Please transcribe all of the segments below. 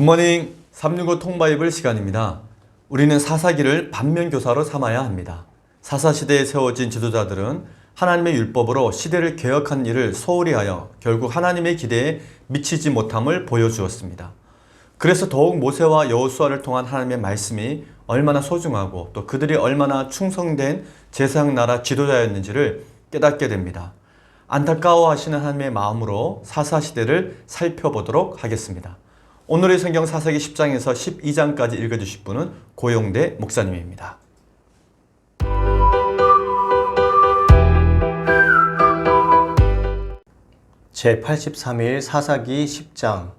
굿모닝 365 통바이블 시간입니다. 우리는 사사기를 반면교사로 삼아야 합니다. 사사시대에 세워진 지도자들은 하나님의 율법으로 시대를 개혁한 일을 소홀히 하여 결국 하나님의 기대에 미치지 못함을 보여주었습니다. 그래서 더욱 모세와 여호수아를 통한 하나님의 말씀이 얼마나 소중하고 또 그들이 얼마나 충성된 제사장 나라 지도자였는지를 깨닫게 됩니다. 안타까워하시는 하나님의 마음으로 사사시대를 살펴보도록 하겠습니다. 오늘의 성경 사사기 10장에서 12장까지 읽어주실 분은 고용대 목사님입니다. 제83일 사사기 10장.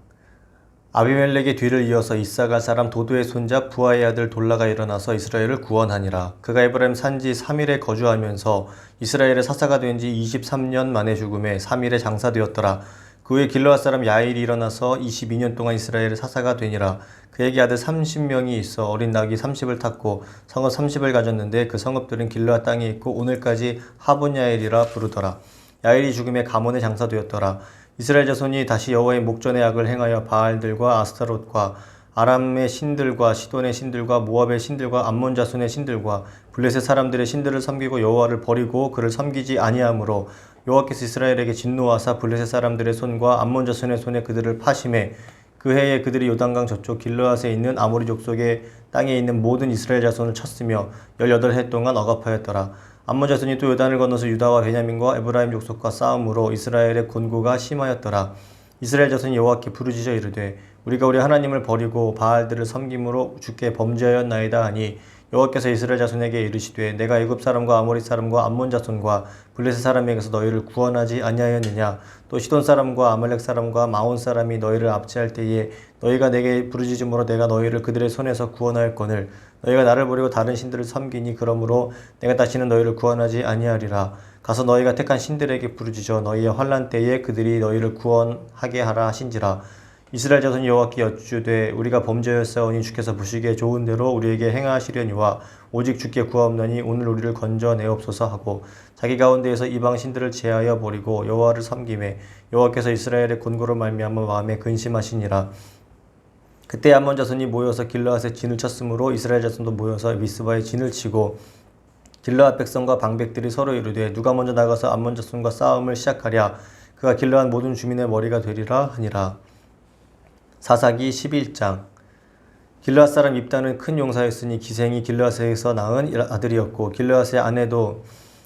아비멜렉의 뒤를 이어서 이사갈 사람 도도의 손자 부하의 아들 돌라가 일어나서 이스라엘을 구원하니라. 그가 에브라임 산지 3일에 거주하면서 이스라엘의 사사가 된 지 23년 만에 죽음에 3일에 장사되었더라. 그 후에 길르앗 사람 야일이 일어나서 22년 동안 이스라엘의 사사가 되니라. 그에게 아들 30명이 있어 어린 낙이 30을 탔고 성읍 30을 가졌는데 그 성읍들은 길르앗 땅에 있고 오늘까지 하본 야일이라 부르더라. 야일이 죽음에 가몬에 장사되었더라. 이스라엘 자손이 다시 여호와의 목전의 악을 행하여 바알들과 아스타롯과 아람의 신들과 시돈의 신들과 모압의 신들과 암몬 자손의 신들과 블레셋 사람들의 신들을 섬기고 여호와를 버리고 그를 섬기지 아니하므로 여호와께서 이스라엘에게 진노하사 블레셋 사람들의 손과 암몬 자손의 손에 그들을 파심해 그 해에 그들이 요단강 저쪽 길르앗에 있는 아모리 족속의 땅에 있는 모든 이스라엘 자손을 쳤으며 18해 동안 억압하였더라. 암몬 자손이 또 요단을 건너서 유다와 베냐민과 에브라임 족속과 싸움으로 이스라엘의 곤고가 심하였더라. 이스라엘 자손이 여호와께 부르짖어 이르되 우리가 우리 하나님을 버리고 바알들을 섬김으로 주께 범죄하였나이다 하니 여호와께서 이스라엘 자손에게 이르시되 내가 애굽 사람과 아모리 사람과 암몬 자손과 블레셋 사람에게서 너희를 구원하지 아니하였느냐. 또 시돈 사람과 아말렉 사람과 마온 사람이 너희를 압제할 때에 너희가 내게 부르짖음으로 내가 너희를 그들의 손에서 구원하였거늘 너희가 나를 버리고 다른 신들을 섬기니 그러므로 내가 다시는 너희를 구원하지 아니하리라. 가서 너희가 택한 신들에게 부르짖어 너희의 환난 때에 그들이 너희를 구원하게 하라 하신지라. 이스라엘 자손이 여호와께 여쭈되 우리가 범죄하였사오니 주께서 보시기에 좋은 대로 우리에게 행하시려니와 오직 주께 구하옵나니 오늘 우리를 건져내옵소서 하고 자기 가운데에서 이방 신들을 제하여 버리고 여호와를 섬기매 여호와께서 이스라엘의 곤고로 말미암아 마음에 근심하시니라. 그때 암몬 자손이 모여서 길르앗에 진을 쳤으므로 이스라엘 자손도 모여서 미스바에 진을 치고 길르앗 백성과 방백들이 서로 이르되 누가 먼저 나가서 암몬 자손과 싸움을 시작하랴. 그가 길르앗 모든 주민의 머리가 되리라 하니라. 사사기 11장. 길르앗 사람 입다는 큰 용사였으니 기생이 길르앗에서 낳은 아들이었고 길르앗의 아내도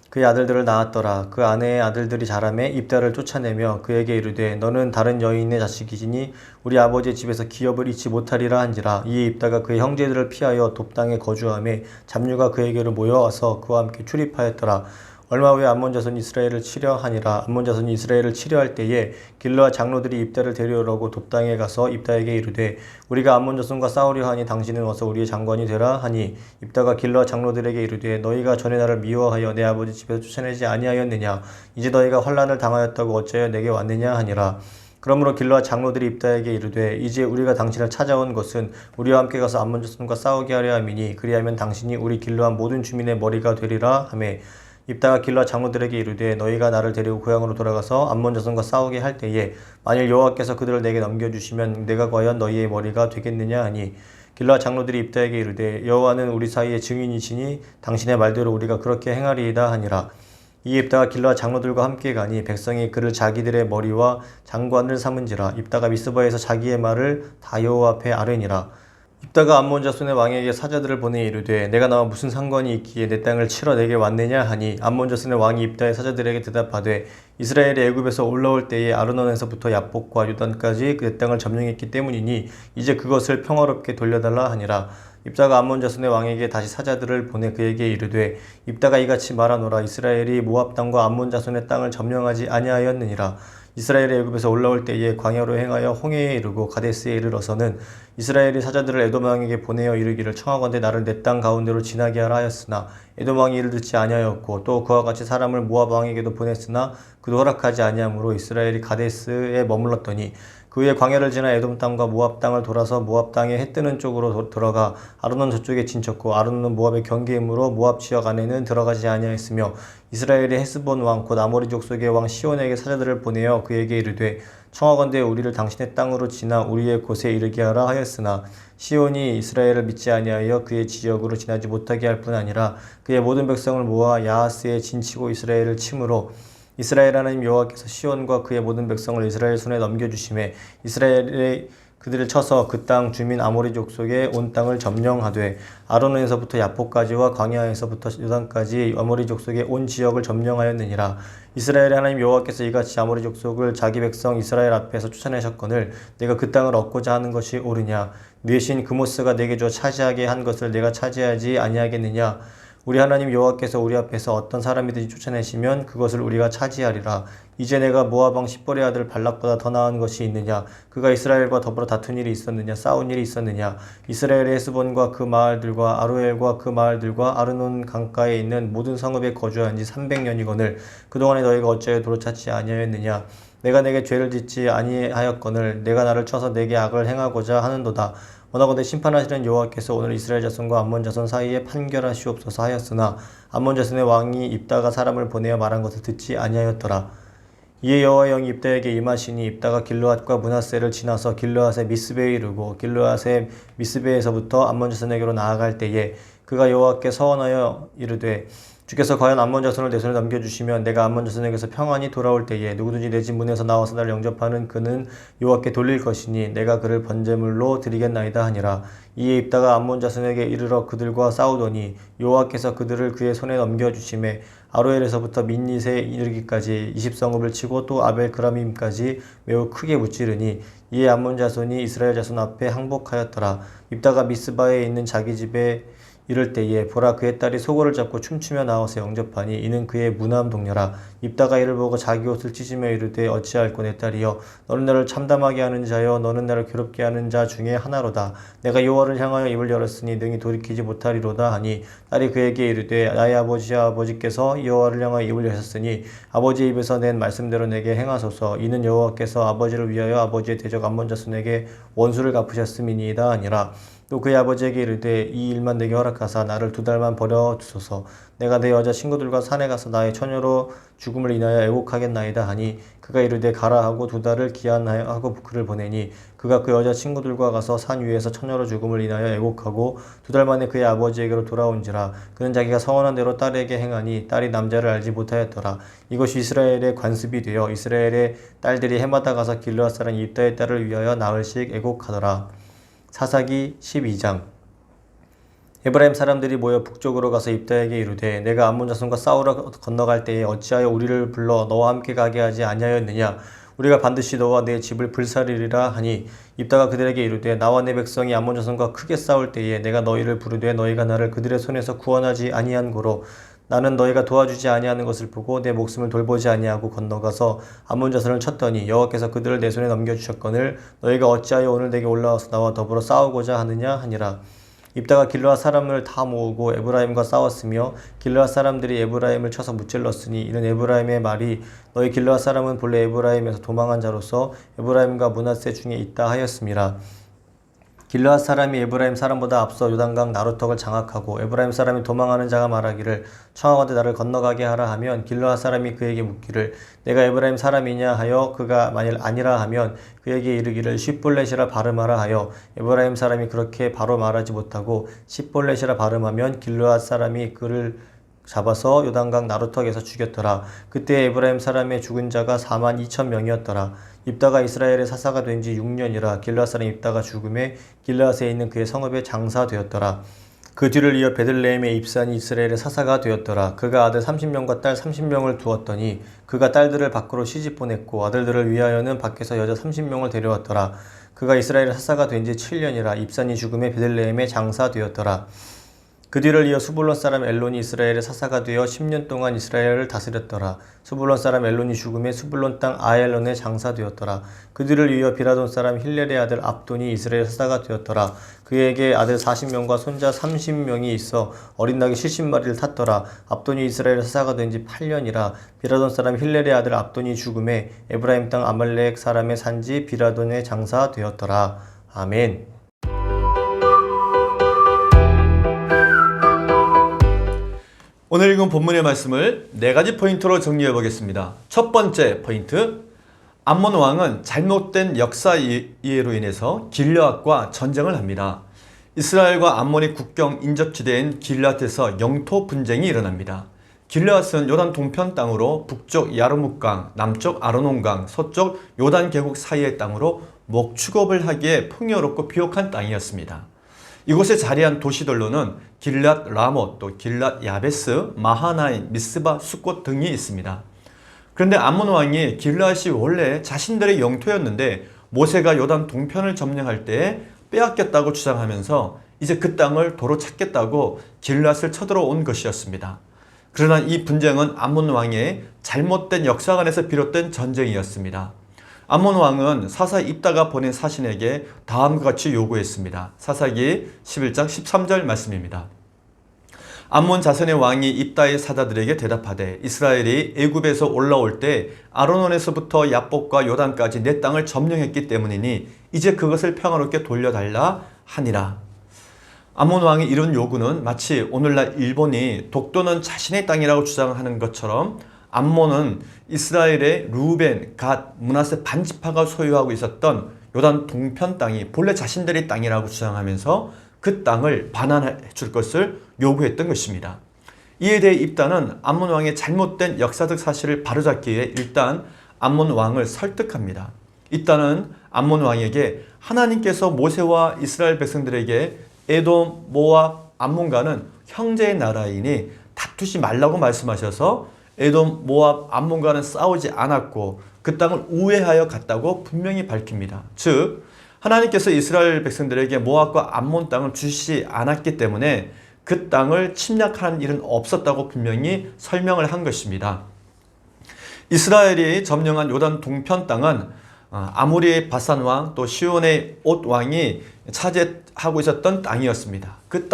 그의 아들들을 낳았더라. 그 아내의 아들들이 자라매 입다를 쫓아내며 그에게 이르되 너는 다른 여인의 자식이지니 우리 아버지의 집에서 기업을 잊지 못하리라 한지라. 이에 입다가 그의 형제들을 피하여 돕당에 거주하매 잡류가 그에게로 모여와서 그와 함께 출입하였더라. 얼마 후에 암몬 자손이 이스라엘을 치려 하니라. 암몬 자손이 이스라엘을 치려할 때에 길르앗 장로들이 입다를 데려오라고 돕당에 가서 입다에게 이르되 우리가 암몬 자손과 싸우려 하니 당신은 와서 우리의 장관이 되라 하니 입다가 길르앗 장로들에게 이르되 너희가 전에 나를 미워하여 내 아버지 집에서 쫓아내지 아니하였느냐. 이제 너희가 환난을 당하였다고 어찌하여 내게 왔느냐 하니라. 그러므로 길르앗 장로들이 입다에게 이르되 이제 우리가 당신을 찾아온 것은 우리와 함께 가서 암몬 자손과 싸우게 하려 함이니 그리하면 당신이 우리 길르앗 모든 주민의 머리가 되리라 하매 입다가 길르앗 장로들에게 이르되 너희가 나를 데리고 고향으로 돌아가서 암몬 자손과 싸우게 할 때에 만일 여호와께서 그들을 내게 넘겨주시면 내가 과연 너희의 머리가 되겠느냐 하니 길르앗 장로들이 입다에게 이르되 여호와는 우리 사이의 증인이시니 당신의 말대로 우리가 그렇게 행하리이다 하니라. 이 입다가 길르앗 장로들과 함께 가니 백성이 그를 자기들의 머리와 장관을 삼은지라. 입다가 미스바에서 자기의 말을 다 여호와 앞에 아뢰니라. 입다가 암몬 자손의 왕에게 사자들을 보내 이르되 내가 나와 무슨 상관이 있기에 내 땅을 치러 내게 왔느냐 하니 암몬 자손의 왕이 입다의 사자들에게 대답하되 이스라엘이 애굽에서 올라올 때에 아르논에서부터 야복과 요단까지 내 땅을 점령했기 때문이니 이제 그것을 평화롭게 돌려달라 하니라. 입다가 암몬 자손의 왕에게 다시 사자들을 보내 그에게 이르되 입다가 이같이 말하노라. 이스라엘이 모압 땅과 암몬 자손의 땅을 점령하지 아니하였느니라. 이스라엘이 애굽에서 올라올 때에 광야로 행하여 홍해에 이르고 가데스에 이르러서는 이스라엘이 사자들을 에돔 왕에게 보내어 이르기를 청하건대 나를 내 땅 가운데로 지나게 하라 하였으나 에돔 왕이 이를 듣지 아니하였고 또 그와 같이 사람을 모압 왕에게도 보냈으나 그도 허락하지 아니하므로 이스라엘이 가데스에 머물렀더니 그 후에 광야를 지나 에돔 땅과 모압 땅을 돌아서 모압 땅의 해 뜨는 쪽으로 들어가 아르논 저쪽에 진쳤고 아르논은 모압의 경계이므로 모압 지역 안에는 들어가지 아니하였으며 이스라엘의 헤스본 왕 곧 아모리 족속의 왕 시온에게 사자들을 보내어 그에게 이르되 청하건대 우리를 당신의 땅으로 지나 우리의 곳에 이르게 하라 하였으나 시온이 이스라엘을 믿지 아니하여 그의 지역으로 지나지 못하게 할 뿐 아니라 그의 모든 백성을 모아 야하스에 진치고 이스라엘을 치므로 이스라엘 하나님 여호와께서 시온과 그의 모든 백성을 이스라엘 손에 넘겨주심에 이스라엘의 그들을 쳐서 그 땅 주민 아모리 족속의 온 땅을 점령하되 아르논에서부터 야포까지와 광야에서부터 요단까지 아모리 족속의 온 지역을 점령하였느니라. 이스라엘의 하나님 여호와께서 이같이 아모리 족속을 자기 백성 이스라엘 앞에서 쫓아내셨거늘 내가 그 땅을 얻고자 하는 것이 옳으냐? 네 신 그모스가 내게 줘 차지하게 한 것을 내가 차지하지 아니하겠느냐? 우리 하나님 여호와께서 우리 앞에서 어떤 사람이든지 쫓아내시면 그것을 우리가 차지하리라. 이제 내가 모압 왕 십볼의 아들 발락보다 더 나은 것이 있느냐? 그가 이스라엘과 더불어 다툰 일이 있었느냐? 싸운 일이 있었느냐? 이스라엘의 헤스본과 그 마을들과 아로엘과 그 마을들과 아르논 강가에 있는 모든 성읍에 거주한 지 300년이거늘 그동안에 너희가 어찌하여 도로 찾지 아니하였느냐? 내가 내게 죄를 짓지 아니하였거늘 내가 나를 쳐서 내게 악을 행하고자 하는도다. 원하건대 심판하시는 여호와께서 오늘 이스라엘 자손과 암몬 자손 사이에 판결하시옵소서 하였으나 암몬 자손의 왕이 입다가 사람을 보내어 말한 것을 듣지 아니하였더라. 이에 여호와의 영이 입다에게 임하시니 입다가 길르앗과 므낫세를 지나서 길르앗의 미스베에 이르고 길르앗의 미스베에서부터 암몬 자손에게로 나아갈 때에 그가 여호와께 서원하여 이르되 주께서 과연 암몬 자손을 내 손에 넘겨주시면 내가 암몬 자손에게서 평안히 돌아올 때에 누구든지 내 집 문에서 나와서 나를 영접하는 그는 여호와께 돌릴 것이니 내가 그를 번제물로 드리겠나이다 하니라. 이에 입다가 암몬 자손에게 이르러 그들과 싸우더니 여호와께서 그들을 그의 손에 넘겨주심에 아로엘에서부터 민닛에 이르기까지 20성읍을 치고 또 아벨 그라밈까지 매우 크게 무찌르니 이에 암몬 자손이 이스라엘 자손 앞에 항복하였더라. 입다가 미스바에 있는 자기 집에 이럴 때에 보라 그의 딸이 소고를 잡고 춤추며 나와서 영접하니 이는 그의 무남 동료라. 입다가 이를 보고 자기 옷을 찢으며 이르되 어찌할꼬 내 딸이여 너는 나를 참담하게 하는 자여 너는 나를 괴롭게 하는 자 중에 하나로다. 내가 여호와를 향하여 입을 열었으니 능히 돌이키지 못하리로다 하니 딸이 그에게 이르되 나의 아버지와 아버지께서 여호와를 향하여 입을 여셨으니 아버지의 입에서 낸 말씀대로 내게 행하소서. 이는 여호와께서 아버지를 위하여 아버지의 대적 암몬 자손에게 원수를 갚으셨음이니이다 하니라. 또 그의 아버지에게 이르되 이 일만 내게 허락하사 나를 2달만 버려 두소서. 내가 내 여자 친구들과 산에 가서 나의 처녀로 죽음을 인하여 애곡하겠나이다 하니 그가 이르되 가라 하고 2달을 기한하고 그를 보내니 그가 그 여자 친구들과 가서 산 위에서 처녀로 죽음을 인하여 애곡하고 2달 만에 그의 아버지에게로 돌아온지라. 그는 자기가 서원한 대로 딸에게 행하니 딸이 남자를 알지 못하였더라. 이것이 이스라엘의 관습이 되어 이스라엘의 딸들이 해마다 가서 길르앗 사람 입다의 딸을 위하여 나흘씩 애곡하더라. 사사기 12장. 에브라임 사람들이 모여 북쪽으로 가서 입다에게 이르되 내가 암몬 자손과 싸우러 건너갈 때에 어찌하여 우리를 불러 너와 함께 가게 하지 아니하였느냐? 우리가 반드시 너와 내 집을 불사르리라 하니 입다가 그들에게 이르되 나와 내 백성이 암몬 자손과 크게 싸울 때에 내가 너희를 부르되 너희가 나를 그들의 손에서 구원하지 아니한 고로 나는 너희가 도와주지 아니하는 것을 보고 내 목숨을 돌보지 아니하고 건너가서 암몬 자손을 쳤더니 여호와께서 그들을 내 손에 넘겨주셨거늘 너희가 어찌하여 오늘 내게 올라와서 나와 더불어 싸우고자 하느냐 하니라. 입다가 길르앗 사람을 다 모으고 에브라임과 싸웠으며 길르앗 사람들이 에브라임을 쳐서 무찔렀으니 이는 에브라임의 말이 너희 길르앗 사람은 본래 에브라임에서 도망한 자로서 에브라임과 므낫세 중에 있다 하였음이라. 길르앗 사람이 에브라임 사람보다 앞서 요단강 나루턱을 장악하고 에브라임 사람이 도망하는 자가 말하기를 청하건대 나를 건너가게 하라 하면 길르앗 사람이 그에게 묻기를 내가 에브라임 사람이냐 하여 그가 만일 아니라 하면 그에게 이르기를 쉿볼렛이라 발음하라 하여 에브라임 사람이 그렇게 바로 말하지 못하고 쉿볼렛이라 발음하면 길르앗 사람이 그를 잡아서 요단강 나루턱에서 죽였더라. 그때 에브라임 사람의 죽은 자가 42,000명이었더라. 입다가 이스라엘의 사사가 된 지 6년이라 길르앗 사람 입다가 죽음에 길르앗에 있는 그의 성읍에 장사되었더라. 그 뒤를 이어 베들레헴의 입산이 이스라엘의 사사가 되었더라. 그가 아들 30명과 딸 30명을 두었더니 그가 딸들을 밖으로 시집 보냈고 아들들을 위하여는 밖에서 여자 30명을 데려왔더라. 그가 이스라엘의 사사가 된 지 7년이라 입산이 죽음에 베들레헴에 장사되었더라. 그 뒤를 이어 수불론 사람 엘론이 이스라엘의 사사가 되어 10년 동안 이스라엘을 다스렸더라. 수불론 사람 엘론이 죽음에 수불론 땅 아엘론에 장사되었더라. 그 뒤를 이어 비라돈 사람 힐렐의 아들 압돈이 이스라엘 사사가 되었더라. 그에게 아들 40명과 손자 30명이 있어 어린 낙이 70마리를 탔더라. 압돈이 이스라엘 사사가 된 지 8년이라. 비라돈 사람 힐렐의 아들 압돈이 죽음에 에브라임 땅 아말렉 사람의 산지 비라돈에 장사되었더라. 아멘. 오늘 읽은 본문의 말씀을 4가지 포인트로 정리해 보겠습니다. 첫 번째 포인트, 암몬 왕은 잘못된 역사 이해로 인해서 길르앗과 전쟁을 합니다. 이스라엘과 암몬의 국경 인접지대인 길르앗에서 영토 분쟁이 일어납니다. 길르앗은 요단 동편 땅으로 북쪽 야르묵강, 남쪽 아르논강, 서쪽 요단 계곡 사이의 땅으로 목축업을 하기에 풍요롭고 비옥한 땅이었습니다. 이곳에 자리한 도시들로는 길랏 라못, 또 길랏 야베스, 마하나임, 미스바, 숫곳 등이 있습니다. 그런데 암몬 왕이 길랏이 원래 자신들의 영토였는데 모세가 요단 동편을 점령할 때 빼앗겼다고 주장하면서 이제 그 땅을 도로 찾겠다고 길랏을 쳐들어온 것이었습니다. 그러나 이 분쟁은 암몬 왕의 잘못된 역사관에서 비롯된 전쟁이었습니다. 암몬 왕은 사사 입다가 보낸 사신에게 다음과 같이 요구했습니다. 사사기 11장 13절 말씀입니다. 암몬 자손의 왕이 입다의 사자들에게 대답하되 이스라엘이 애굽에서 올라올 때 아르논에서부터 야복과 요단까지 내 땅을 점령했기 때문이니 이제 그것을 평화롭게 돌려달라 하니라. 암몬 왕의 이런 요구는 마치 오늘날 일본이 독도는 자신의 땅이라고 주장하는 것처럼 암몬은 이스라엘의 루벤, 갓, 므낫세 반지파가 소유하고 있었던 요단 동편 땅이 본래 자신들의 땅이라고 주장하면서 그 땅을 반환해 줄 것을 요구했던 것입니다. 이에 대해 입다는 암몬 왕의 잘못된 역사적 사실을 바로잡기 위해 일단 암몬 왕을 설득합니다. 입다는 암몬 왕에게 하나님께서 모세와 이스라엘 백성들에게 에돔, 모압, 암몬과는 형제의 나라이니 다투지 말라고 말씀하셔서 에돔, 모압, 암몬과는 싸우지 않았고 그 땅을 우회하여 갔다고 분명히 밝힙니다. 즉 하나님께서 이스라엘 백성들에게 모압과 암몬 땅을 주시지 않았기 때문에 그 땅을 침략하는 일은 없었다고 분명히 설명을 한 것입니다. 이스라엘이 점령한 요단 동편 땅은 아모리의 바산 왕 또 시온의 옷 왕이 차지하고 있었던 땅이었습니다. 그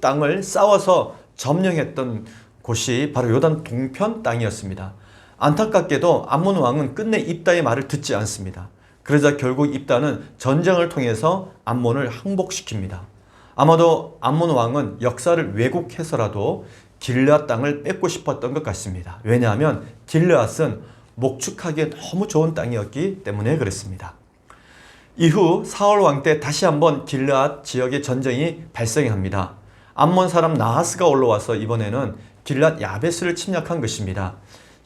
땅을 싸워서 점령했던 곳이 바로 요단 동편 땅이었습니다. 안타깝게도 암몬 왕은 끝내 입다의 말을 듣지 않습니다. 그러자 결국 입다는 전쟁을 통해서 암몬을 항복시킵니다. 아마도 암몬 왕은 역사를 왜곡해서라도 길르앗 땅을 뺏고 싶었던 것 같습니다. 왜냐하면 길르앗은 목축하기에 너무 좋은 땅이었기 때문에 그랬습니다. 이후 사울 왕 때 다시 한번 길르앗 지역의 전쟁이 발생합니다. 암몬 사람 나하스가 올라와서 이번에는 길랏 야베스를 침략한 것입니다.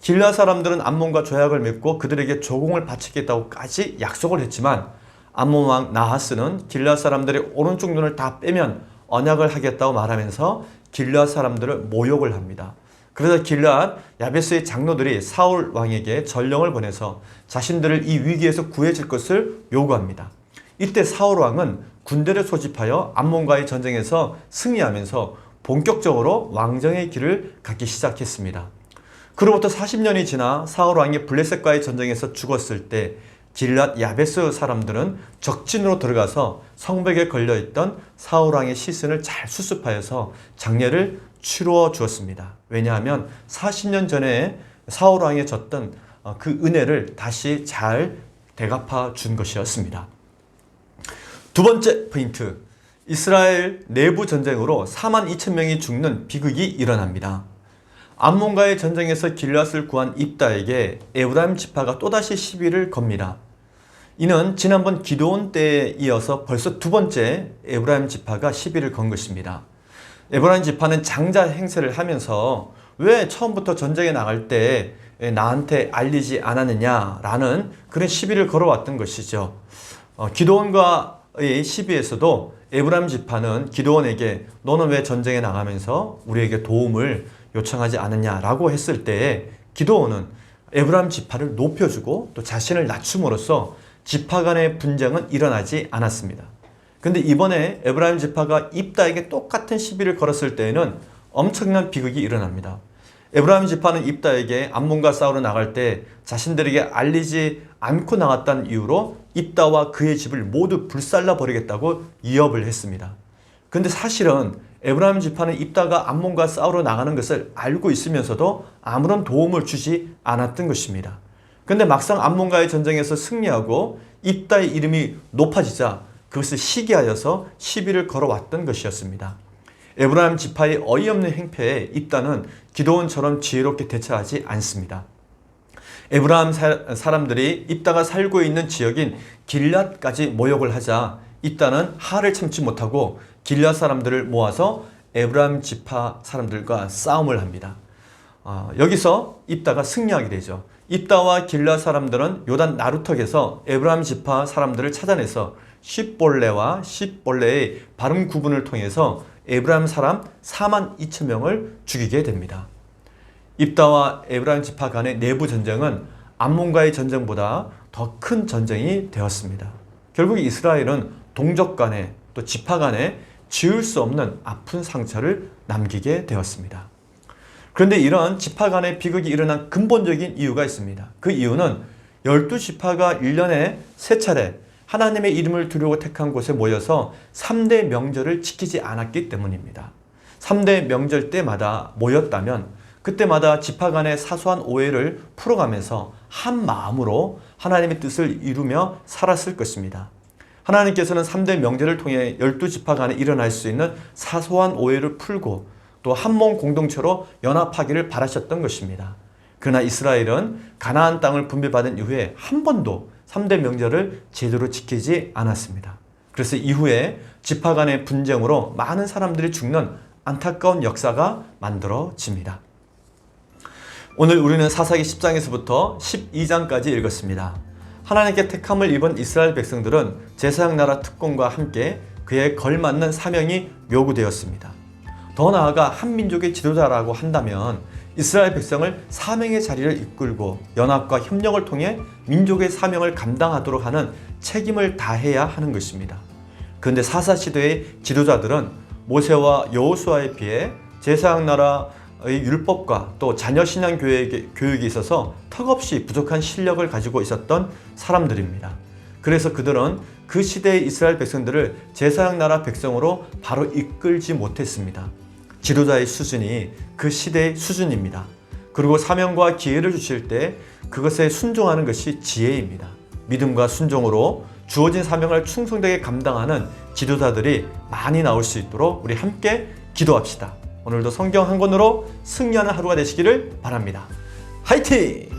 길랏 사람들은 암몬과 조약을 맺고 그들에게 조공을 바치겠다고까지 약속을 했지만 암몬 왕 나하스는 길랏 사람들의 오른쪽 눈을 다 빼면 언약을 하겠다고 말하면서 길랏 사람들을 모욕을 합니다. 그러자 길랏 야베스의 장로들이 사울 왕에게 전령을 보내서 자신들을 이 위기에서 구해줄 것을 요구합니다. 이때 사울 왕은 군대를 소집하여 암몬과의 전쟁에서 승리하면서 본격적으로 왕정의 길을 갖기 시작했습니다. 그로부터 40년이 지나 사울 왕이 블레셋과의 전쟁에서 죽었을 때 길랏 야베스 사람들은 적진으로 들어가서 성벽에 걸려있던 사울 왕의 시신을 잘 수습하여서 장례를 치루어 주었습니다. 왜냐하면 40년 전에 사울 왕에 졌던 그 은혜를 다시 잘 되갚아 준 것이었습니다. 두 번째 포인트, 이스라엘 내부 전쟁으로 42,000명이 죽는 비극이 일어납니다. 암몬과의 전쟁에서 길랏을 구한 입다에게 에브라임 지파가 또다시 시비를 겁니다. 이는 지난번 기드온 때에 이어서 벌써 두 번째 에브라임 지파가 시비를 건 것입니다. 에브라임 지파는 장자 행세를 하면서 왜 처음부터 전쟁에 나갈 때 나한테 알리지 않았느냐라는 그런 시비를 걸어왔던 것이죠. 기드온과의 시비에서도 에브라임 지파는 기드온에게 너는 왜 전쟁에 나가면서 우리에게 도움을 요청하지 않느냐라고 했을 때에 기드온은 에브라임 지파를 높여주고 또 자신을 낮춤으로써 지파 간의 분쟁은 일어나지 않았습니다. 근데 이번에 에브라임 지파가 입다에게 똑같은 시비를 걸었을 때에는 엄청난 비극이 일어납니다. 에브라임 지파는 입다에게 암몬과 싸우러 나갈 때 자신들에게 알리지 않고 나갔다는 이유로 입다와 그의 집을 모두 불살라 버리겠다고 위협을 했습니다. 근데 사실은 에브라임 지파는 입다가 암몬과 싸우러 나가는 것을 알고 있으면서도 아무런 도움을 주지 않았던 것입니다. 근데 막상 암몬과의 전쟁에서 승리하고 입다의 이름이 높아지자 그것을 시기하여서 시비를 걸어왔던 것이었습니다. 에브라임 지파의 어이없는 행패에 입다는 기드온처럼 지혜롭게 대처하지 않습니다. 에브라임 사람들이 입다가 살고 있는 지역인 길앗까지 모욕을 하자 입다는 하를 참지 못하고 길앗 사람들을 모아서 에브라임 지파 사람들과 싸움을 합니다. 여기서 입다가 승리하게 되죠. 입다와 길앗 사람들은 요단 나루턱에서 에브라임 지파 사람들을 찾아내서 십볼레와 십볼레의 발음 구분을 통해서 에브라임 사람 4만 2천 명을 죽이게 됩니다. 입다와 에브라임 지파 간의 내부 전쟁은 암몬과의 전쟁보다 더 큰 전쟁이 되었습니다. 결국 이스라엘은 동족 간에 또 지파 간에 지울 수 없는 아픈 상처를 남기게 되었습니다. 그런데 이런 지파 간의 비극이 일어난 근본적인 이유가 있습니다. 그 이유는 12지파가 1년에 3차례 하나님의 이름을 두려고 택한 곳에 모여서 3대 명절을 지키지 않았기 때문입니다. 3대 명절 때마다 모였다면 그때마다 지파 간의 사소한 오해를 풀어가면서 한 마음으로 하나님의 뜻을 이루며 살았을 것입니다. 하나님께서는 3대 명절을 통해 12지파 간에 일어날 수 있는 사소한 오해를 풀고 또 한몸 공동체로 연합하기를 바라셨던 것입니다. 그러나 이스라엘은 가나안 땅을 분배받은 이후에 한 번도 3대 명절을 제대로 지키지 않았습니다. 그래서 이후에 지파 간의 분쟁으로 많은 사람들이 죽는 안타까운 역사가 만들어집니다. 오늘 우리는 사사기 10장에서부터 12장까지 읽었습니다. 하나님께 택함을 입은 이스라엘 백성들은 제사장 나라 특권과 함께 그에 걸맞는 사명이 요구되었습니다. 더 나아가 한 민족의 지도자라고 한다면 이스라엘 백성을 사명의 자리를 이끌고 연합과 협력을 통해 민족의 사명을 감당하도록 하는 책임을 다해야 하는 것입니다. 그런데 사사시대의 지도자들은 모세와 여호수아에 비해 제사장 나라의 율법과 또 자녀신앙 교육에 있어서 턱없이 부족한 실력을 가지고 있었던 사람들입니다. 그래서 그들은 그 시대의 이스라엘 백성들을 제사장 나라 백성으로 바로 이끌지 못했습니다. 지도자의 수준이 그 시대의 수준입니다. 그리고 사명과 기회를 주실 때 그것에 순종하는 것이 지혜입니다. 믿음과 순종으로 주어진 사명을 충성되게 감당하는 지도자들이 많이 나올 수 있도록 우리 함께 기도합시다. 오늘도 성경 한 권으로 승리하는 하루가 되시기를 바랍니다. 화이팅!